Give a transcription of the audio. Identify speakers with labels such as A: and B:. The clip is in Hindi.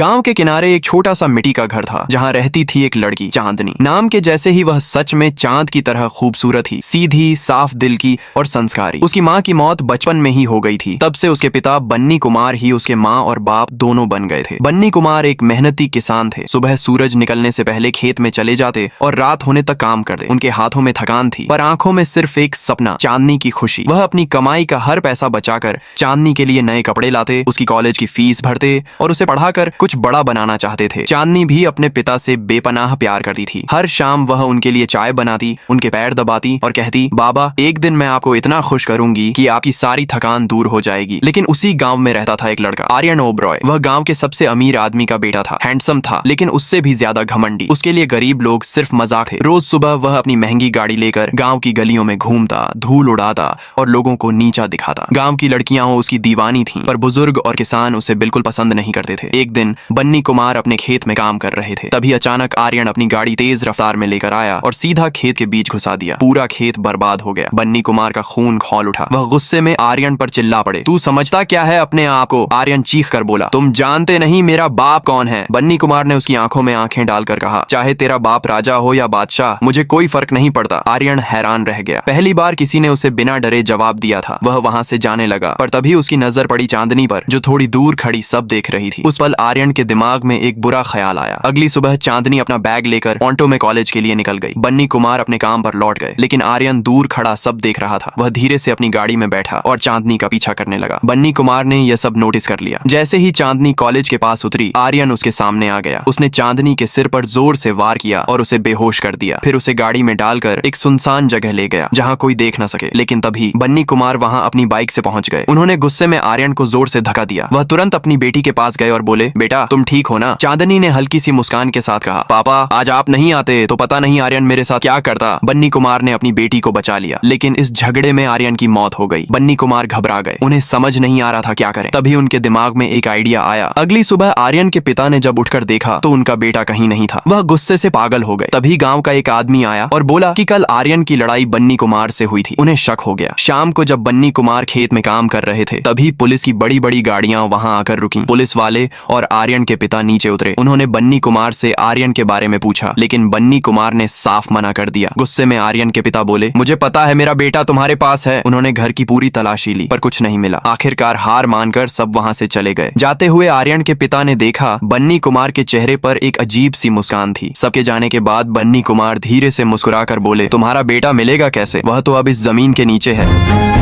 A: गांव के किनारे एक छोटा सा मिट्टी का घर था जहां रहती थी एक लड़की चांदनी। नाम के जैसे ही वह सच में चांद की तरह खूबसूरत थी, सीधी, साफ दिल की और संस्कारी। उसकी माँ की मौत बचपन में ही हो गई थी। तब से उसके पिता बन्नी कुमार ही उसके माँ और बाप दोनों बन गए थे। बन्नी कुमार एक मेहनती किसान थे। सुबह सूरज निकलने से पहले खेत में चले जाते और रात होने तक काम करते। उनके हाथों में थकान थी पर आंखों में सिर्फ एक सपना, चांदनी की खुशी। वह अपनी कमाई का हर पैसा बचाकर चांदनी के लिए नए कपड़े लाते, उसकी कॉलेज की फीस भरते और उसे पढ़ाकर कुछ बड़ा बनाना चाहते थे। चांदनी भी अपने पिता से बेपनाह प्यार करती थी। हर शाम वह उनके लिए चाय बनाती, उनके पैर दबाती और कहती, बाबा एक दिन मैं आपको इतना खुश करूंगी कि आपकी सारी थकान दूर हो जाएगी। लेकिन उसी गांव में रहता था एक लड़का, आर्यन ओबरॉय। वह गांव के सबसे अमीर आदमी का बेटा था। हैंडसम था लेकिन उससे भी ज्यादा घमंडी। उसके लिए गरीब लोग सिर्फ मजाक थे। रोज सुबह वह अपनी महंगी गाड़ी लेकर गांव की गलियों में घूमता, धूल उड़ाता और लोगों को नीचा दिखाता। गांव की लड़कियां उसकी दीवानी थीं, पर बुजुर्ग और किसान उसे बिल्कुल पसंद नहीं करते थे। एक दिन बन्नी कुमार अपने खेत में काम कर रहे थे। तभी अचानक आर्यन अपनी गाड़ी तेज रफ्तार में लेकर आया और सीधा खेत के बीच घुसा दिया। पूरा खेत बर्बाद हो गया। बन्नी कुमार का खून खौल उठा। वह गुस्से में आर्यन पर चिल्ला पड़े, तू समझता क्या है अपने आप को? आर्यन चीख कर बोला, तुम जानते नहीं मेरा बाप कौन है? बन्नी कुमार ने उसकी आंखों में आंखें डालकर कहा, चाहे तेरा बाप राजा हो या बादशाह, मुझे कोई फर्क नहीं पड़ता। आर्यन हैरान रह गया। पहली बार किसी ने उसे बिना डरे जवाब दिया था। वह वहां से जाने लगा पर तभी उसकी नजर पड़ी चांदनी पर, जो थोड़ी दूर खड़ी सब देख रही थी। उस पल आर्यन के दिमाग में एक बुरा ख्याल आया। अगली सुबह चांदनी अपना बैग लेकर ऑटो में कॉलेज के लिए निकल गई। बन्नी कुमार अपने काम पर लौट गए लेकिन आर्यन दूर खड़ा सब देख रहा था। वह धीरे से अपनी गाड़ी में बैठा और चांदनी का पीछा करने लगा। बन्नी कुमार ने यह सब नोटिस कर लिया। जैसे ही चांदनी कॉलेज के पास उतरी, आर्यन उसके सामने आ गया। उसने चांदनी के सिर पर जोर से वार किया और उसे बेहोश कर दिया। फिर उसे गाड़ी में डालकर एक सुनसान जगह ले गया जहाँ कोई देख न सके। लेकिन तभी बन्नी कुमार वहाँ अपनी बाइक से पहुंच गए। उन्होंने गुस्से में आर्यन को जोर से धक्का दिया। वह तुरंत अपनी बेटी के पास गए और बोले, बेटा तुम ठीक हो ना? चांदनी ने हल्की सी मुस्कान के साथ कहा, पापा आज आप नहीं आते तो पता नहीं आर्यन मेरे साथ क्या करता। बन्नी कुमार ने अपनी बेटी को बचा लिया लेकिन इस झगड़े में आर्यन की मौत हो गई। बन्नी कुमार घबरा गए। उन्हें समझ नहीं आ रहा था क्या करें। तभी उनके दिमाग में एक आइडिया आया। अगली सुबह आर्यन के पिता ने जब उठकर देखा तो उनका बेटा कहीं नहीं था। वह गुस्से से पागल हो गए। तभी गांव का एक आदमी आया और बोला कि कल आर्यन की लड़ाई बन्नी कुमार से हुई थी। उन्हें शक हो गया। शाम को जब बन्नी कुमार खेत में काम कर रहे थे तभी पुलिस की बड़ी बड़ी गाड़ियां वहां आकर रुकी। पुलिस वाले और आर्यन के पिता नीचे उतरे। उन्होंने बन्नी कुमार से आर्यन के बारे में पूछा लेकिन बन्नी कुमार ने साफ मना कर दिया। गुस्से में आर्यन के पिता बोले, मुझे पता है मेरा बेटा तुम्हारे पास है। उन्होंने घर की पूरी तलाशी ली पर कुछ नहीं मिला। आखिरकार हार मानकर सब वहां से चले गए। जाते हुए आर्यन के पिता ने देखा बन्नी कुमार के चेहरे पर एक अजीब सी मुस्कान थी। सबके जाने के बाद बन्नी कुमार धीरे से मुस्कुराकर बोले, तुम्हारा बेटा मिलेगा कैसे? वह तो अब इस जमीन के नीचे है।